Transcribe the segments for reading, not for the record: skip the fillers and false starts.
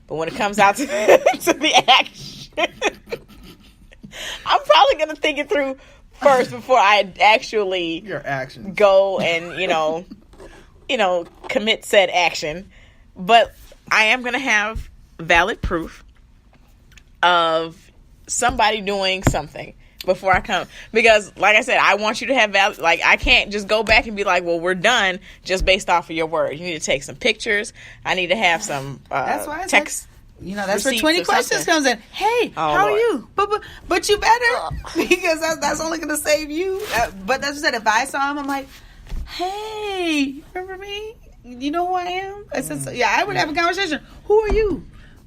But when it comes out to the action, I'm probably going to think it through first before I actually your actions go and, commit said action. But I am going to have valid proof of somebody doing something before I come. Because, like I said, I want you to have valid... Like, I can't just go back and be like, well, we're done just based off of your word. You need to take some pictures. I need to have some that's why text... that's where 20 questions comes in. Hey, how are you? But you better, because that's only going to save you. But that's what I said. If I saw him, I'm like, hey, remember me? You know who I am? I said, yeah, I would have a conversation. Who are you?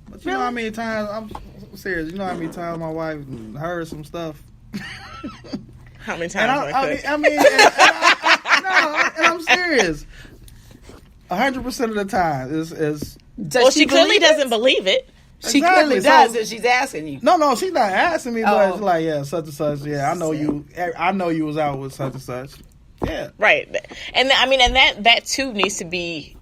But you know how many times, I'm serious, you know how many times my wife heard some stuff? How many times? I'm serious. 100% of the time is well, she clearly doesn't believe it. She clearly does if she's asking you. No, she's not asking me, but it's like, yeah, such and such. Yeah, I know you was out with such and such. Yeah. Right. And that too needs to be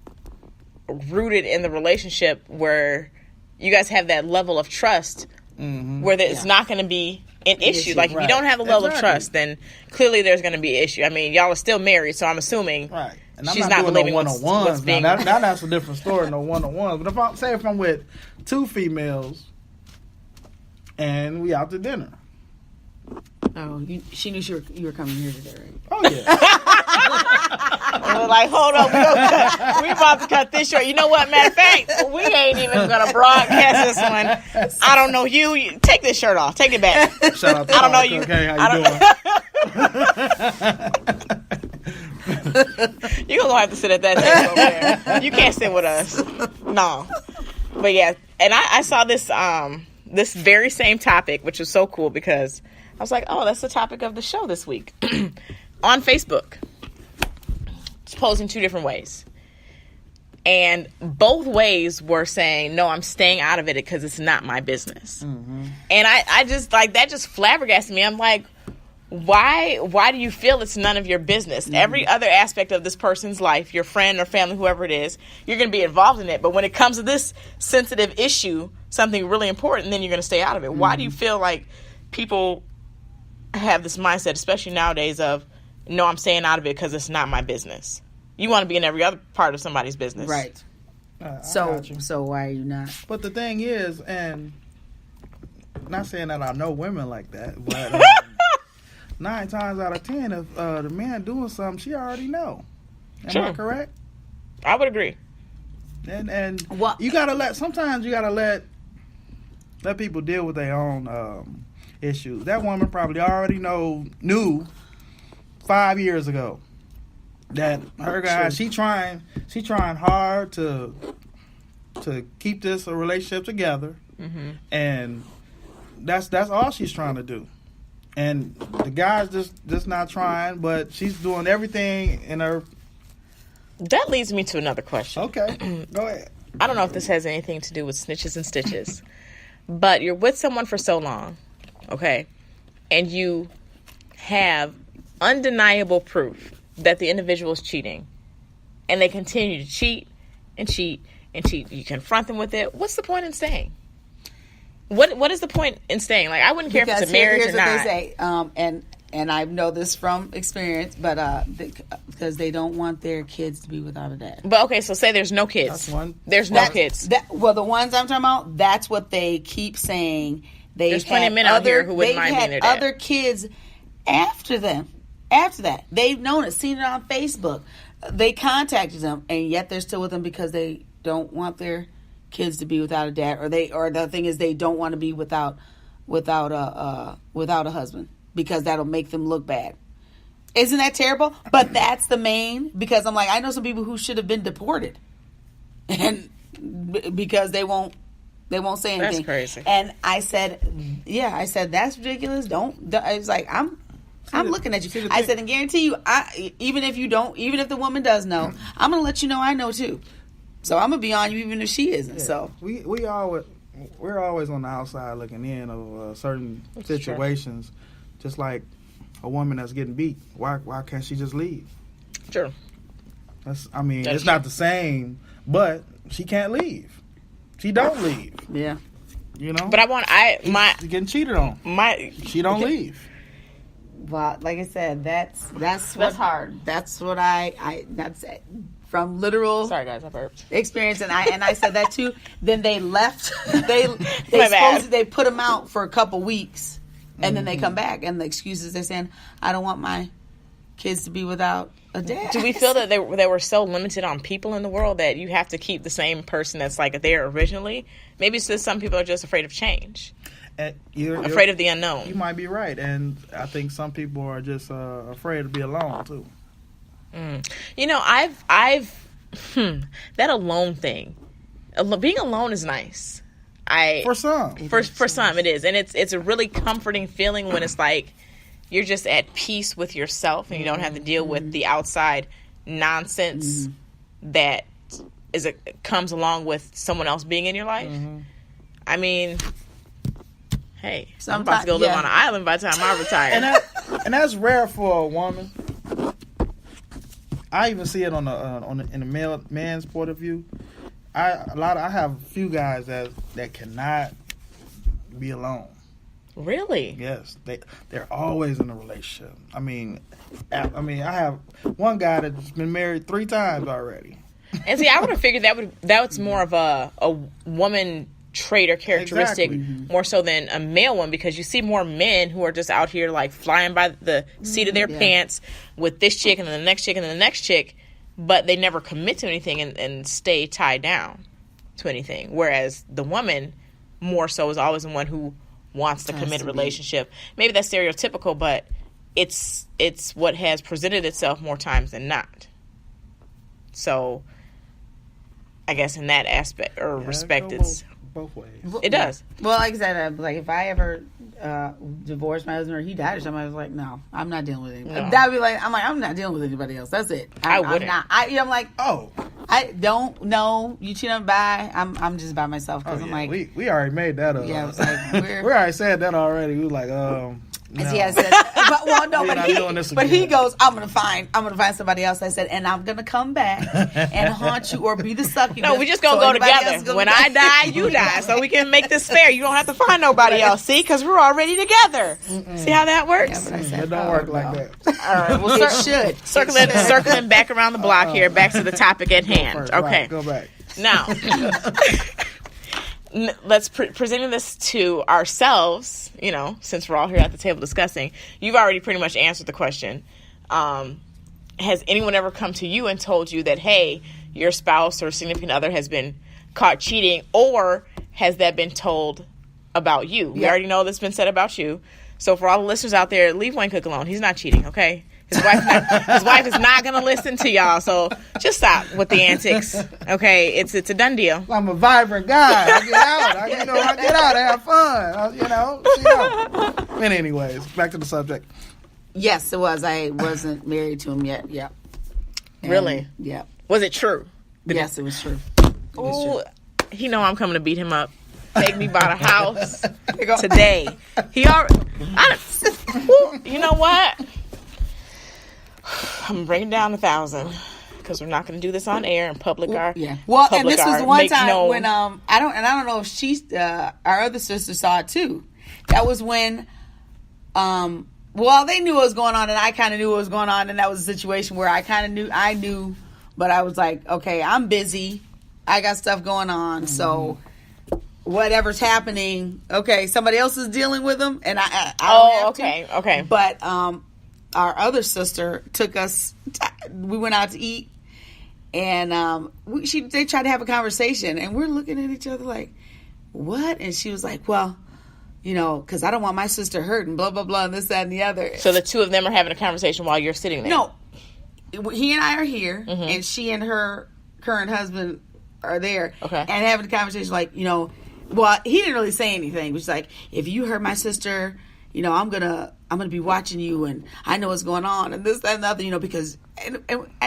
rooted in the relationship where you guys have that level of trust where it's not going to be an issue. Like, if you don't have a level of trust, then clearly there's going to be an issue. I mean, y'all are still married, so I'm assuming and she's not believing no one-on-ones. being... Now, that's a different story, no one-on-ones. But if I'm with two females and we out to dinner. Oh, she knew you were coming here today, right? Oh, yeah. We're like, hold on, we about to cut this short. You know what? Matter of fact, we ain't even gonna broadcast this one. I don't know you. Take this shirt off. Take it back. Shout out to I don't know you. Okay, how you doing? You're gonna have to sit at that table over there. You can't sit with us. No. But yeah, and I saw this this very same topic, which was so cool because I was like, oh, that's the topic of the show this week. On Facebook. It's posing two different ways. And both ways were saying, no, I'm staying out of it because it's not my business. Mm-hmm. And I just, like, that just flabbergasted me. I'm like, why do you feel it's none of your business? Mm-hmm. Every other aspect of this person's life, your friend or family, whoever it is, you're going to be involved in it. But when it comes to this sensitive issue, something really important, then you're going to stay out of it. Mm-hmm. Why do you feel like people have this mindset, especially nowadays, of, no, I'm staying out of it because it's not my business? You want to be in every other part of somebody's business. Right. So why are you not? But the thing is, and not saying that I know women like that, but 9 times out of 10, if the man doing something, she already know. Am I correct? I would agree. And you gotta sometimes you gotta let people deal with their own issues. That woman probably already knew 5 years ago that her guy, she trying hard to keep this relationship together, and that's all she's trying to do. And the guy's just not trying, but she's doing everything in her. That leads me to another question. Okay, go ahead. I don't know if this has anything to do with snitches and stitches, but you're with someone for so long, okay, and you have undeniable proof that the individual is cheating, and they continue to cheat and cheat and cheat. You confront them with it. What's the point in staying? What is the point in staying? Like, I wouldn't care if it's a marriage or not. Here's what they say, and I know this from experience, but because they don't want their kids to be without a dad. But okay, so say there's no kids. That's one. There's no kids. Well, the ones I'm talking about, that's what they keep saying. There's plenty of men out here who wouldn't mind being their dad. Other kids after them. After that, they've known it, seen it on Facebook. They contacted them, and yet they're still with them because they don't want their kids to be without a dad, or the thing is they don't want to be without a husband because that'll make them look bad. Isn't that terrible? But that's the main, because I'm like, I know some people who should have been deported, and because they won't say anything. That's crazy. And I said, that's ridiculous. I was like, I'm looking at you. I said, and guarantee you, even if the woman does know, I'm going to let you know I know too. So I'm going to be on you even if she isn't. Yeah. So we're always on the outside looking in of certain situations. Just like a woman that's getting beat. Why can't she just leave? Sure. It's not the same, but she can't leave. She don't leave. Yeah. You know? But She's getting cheated on. She don't leave. Well, like I said, that's hard. That's what that's from literal Sorry guys, I burped. experience, and I said that too. Then they left. they My bad. they put them out for a couple weeks, and then they come back, and the excuses they're saying, I don't want my kids to be without a dad. Do we feel that they were so limited on people in the world that you have to keep the same person that's like there originally? Maybe it's just some people are just afraid of change. You're afraid of the unknown. You might be right, and I think some people are just afraid to be alone too. You know, I've that alone thing. Being alone is nice. For some it is, and it's a really comforting feeling when it's like you're just at peace with yourself and you don't have to deal with the outside nonsense that comes along with someone else being in your life. I mean, hey, I'm about to go live on an island by the time I retire. And that's rare for a woman. I even see it in the man's point of view. I have a few guys that cannot be alone. Really? Yes, they're always in a relationship. I mean, I have one guy that's been married 3 times already. And see, I would have figured that's more of a woman trait or characteristic more so than a male one, because you see more men who are just out here like flying by the seat of their pants with this chick and then the next chick and then the next chick, but they never commit to anything and stay tied down to anything. Whereas the woman more so is always the one who wants to commit a relationship. Maybe that's stereotypical, but it's what has presented itself more times than not. So I guess in that aspect or respect, it's both ways. It does. Well, like I said, like if I ever divorced my husband or he died or something, I was like, no, I'm not dealing with anybody. No. That'd be like, I'm not dealing with anybody else. That's it. I wouldn't. I'm like, oh, I don't know. You cheat on by. I'm just by myself because I'm like, we already made that up. Yeah, I was like, we already said that already. We were like, no. Yeah, I said, but he goes, I'm gonna find somebody else. I said, and I'm gonna come back and haunt you or be the succubus. No, we just gonna go together. When I die, you die, so we can make this fair. You don't have to find nobody else. See, because we're already together. See how that works? Yeah, it don't work like that. All right, well, it should. Circling back around the block here, back to the topic at hand. Okay, right, go back now. Let's presenting this to ourselves, you know, since we're all here at the table discussing. You've already pretty much answered the question. Has anyone ever come to you and told you that, hey, your spouse or significant other has been caught cheating, or has that been told about you? We already know that's been said about you. So for all the listeners out there, leave Wayne Cook alone. He's not cheating, okay? His wife is not going to listen to y'all, so just stop with the antics, okay? It's a done deal. I'm a vibrant guy. I get out. I have fun. And anyways, back to the subject. Yes, it was. I wasn't married to him yet. Yep. Really? Yep. Was it true? Yes, it was true. Oh, he know I'm coming to beat him up. Take me by the house today. He already. You know what? I'm bringing down 1,000 because we're not going to do this on air in public. Well, and this was the one time when I don't know if she our other sister saw it too. That was when they knew what was going on and I kind of knew what was going on, and that was a situation where I knew, but I was like, okay, I'm busy, I got stuff going on, so whatever's happening, okay, somebody else is dealing with them, and I don't have to. Okay. But our other sister took us. We went out to eat, and they tried to have a conversation, and we're looking at each other like, "What?" And she was like, "Well, you know, because I don't want my sister hurt, and blah blah blah, and this, that, and the other." So the two of them are having a conversation while you're sitting there. No, he and I are here, and she and her current husband are there, and having a conversation like, you know, well, he didn't really say anything. Which is like, if you hurt my sister, you know, I'm gonna be watching you, and I know what's going on, and this, that, and the other, you know, because.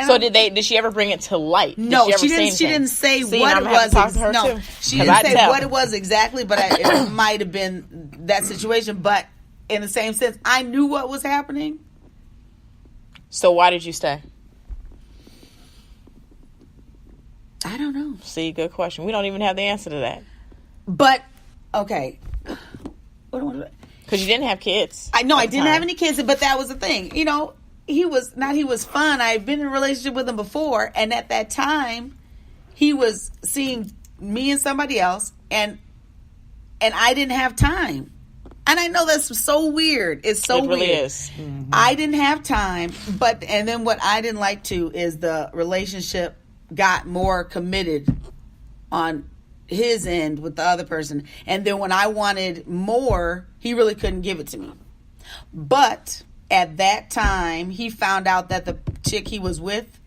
So did she ever bring it to light? No, she didn't. She didn't say what it was. No, she didn't say what it was exactly, but it might have been that situation. But in the same sense, I knew what was happening. So why did you stay? I don't know. See, good question. We don't even have the answer to that. But, okay. Because you didn't have kids. I know I didn't have any kids, but that was the thing. You know, he was fun. I had been in a relationship with him before, and at that time, he was seeing me and somebody else, and I didn't have time. And I know that's so weird. It's so weird. It really is. Mm-hmm. I didn't have time, and then what I didn't like too is the relationship got more committed on his end with the other person. And then when I wanted more, he really couldn't give it to me. But at that time, he found out that the chick he was with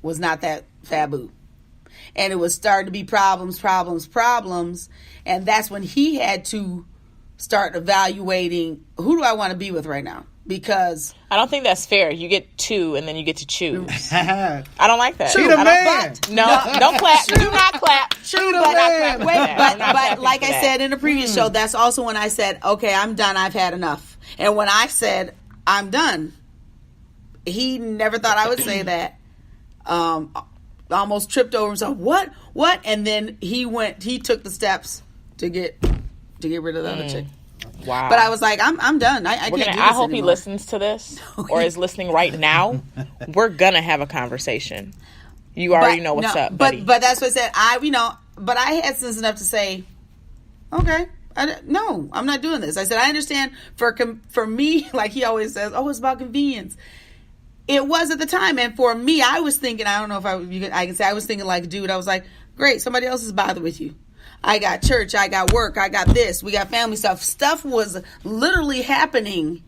was not that faboo. And it was starting to be problems. And that's when he had to start evaluating, who do I want to be with right now? Because I don't think that's fair. You get 2 and then you get to choose. I don't like that. Shoot a man. No, don't clap. Do not clap. Shoot a man. But like I said in the previous show, that's also when I said, okay, I'm done. I've had enough. And when I said, I'm done, he never thought I would say that. Almost tripped over himself. What? And then he took the steps to get rid of the other chick. Wow. But I was like, I'm done. I can't do this I hope anymore. he listens to this or is listening right now. We're going to have a conversation. You already know what's up, buddy. But that's what I said. But I had sense enough to say, okay, no, I'm not doing this. I said, I understand for me, like he always says, it's about convenience. It was at the time. And for me, I was thinking, I don't know if I can say, I was thinking like, dude, I was like, great, somebody else is bothered with you. I got church, I got work, I got this, we got family stuff. Stuff was literally happening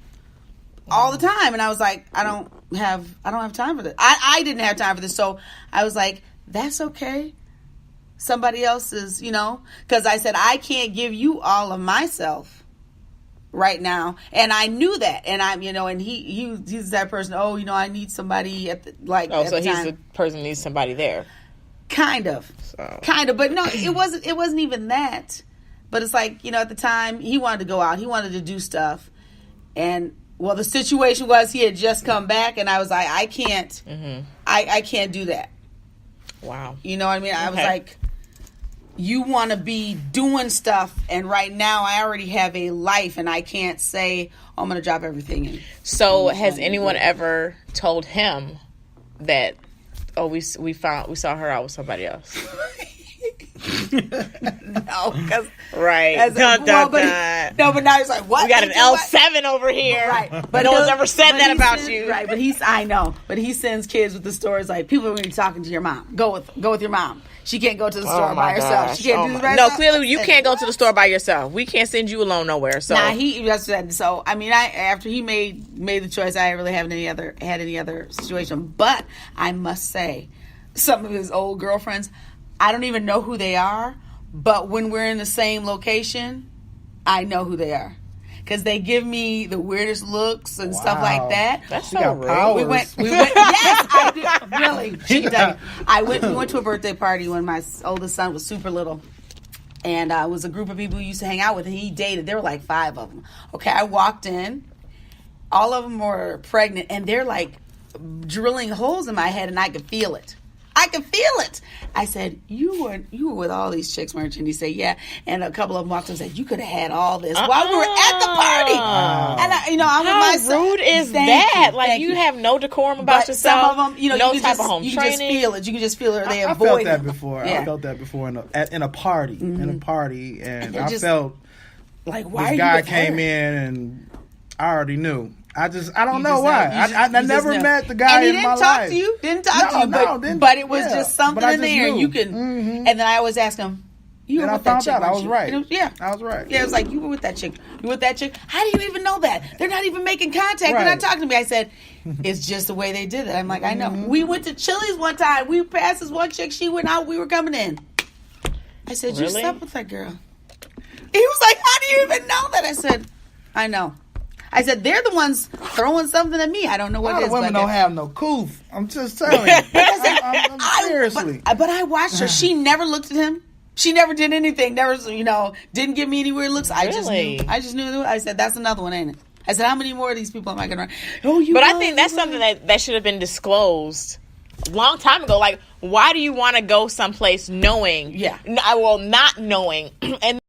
all the time. And I was like, I don't have time for this. I didn't have time for this. So I was like, that's okay. Somebody else is, because I said, I can't give you all of myself right now. And I knew that. And I'm, and he's that person, I need somebody at the, like, so he's the person who needs somebody there. Kind of, but no, it wasn't even that. But it's like, at the time he wanted to go out, he wanted to do stuff, and the situation was he had just come back, and I was like, I can't, I can't do that. Wow, you know what I mean? I was like, you want to be doing stuff, and right now I already have a life, and I can't say, I'm going to drop everything in. So has anyone ever told him that? Oh, we saw her out with somebody else. No, because right. But now he's like, what? We got an L7 over here. Right, but no one's ever said that about you. Right, but I know. But he sends kids with the stories like, people are going to be talking to your mom. Go with your mom. She can't go to the store by herself. Gosh. She can't do the right. No, clearly you can't go to the store by yourself. We can't send you alone nowhere. So So I mean, after he made the choice, I really haven't had any other situation. But I must say, some of his old girlfriends, I don't even know who they are. But when we're in the same location, I know who they are. Because they give me the weirdest looks and stuff like that. That's so rude. We went. Yes, I did. Really, she did. We went to a birthday party when my oldest son was super little, and it was a group of people he used to hang out with, and he dated. There were like 5 of them. Okay, I walked in. All of them were pregnant, and they're like drilling holes in my head, and I could feel it. I said, you were with all these chicks, weren't you? And he said, yeah. And a couple of them walked up and said, you could have had all this while we were at the party. And I'm with my son. How rude is that? Like, you have no decorum about yourself. Some of them, no type of home you training. Just feel it. You can just feel it. They I avoid felt that it. before. Yeah. I felt that before in a party. And I felt like, why this guy came in and I already knew. I don't know why. I never met the guy in my life. Didn't talk to you, but it was just something in there. You can, and then I always ask him, you were with that chick, I was right. I was right. Yeah, it was like, you were with that chick. You with that chick? How do you even know that? They're not even making contact. They're not talking to me. I said, it's just the way they did it. I'm like, I know. We went to Chili's one time. We passed this one chick. She went out. We were coming in. I said, you slept with that girl. He was like, how do you even know that? I said, I know. I said, they're the ones throwing something at me. I don't know what it is. Women don't have no coof. I'm just telling you. Seriously. But I watched her. She never looked at him. She never did anything. Never, didn't give me any weird looks. I just knew. I said, that's another one, ain't it? I said, how many more of these people am I going to run? But I think that's something that should have been disclosed long time ago. Like, why do you want to go someplace knowing? Yeah. Well, not knowing, and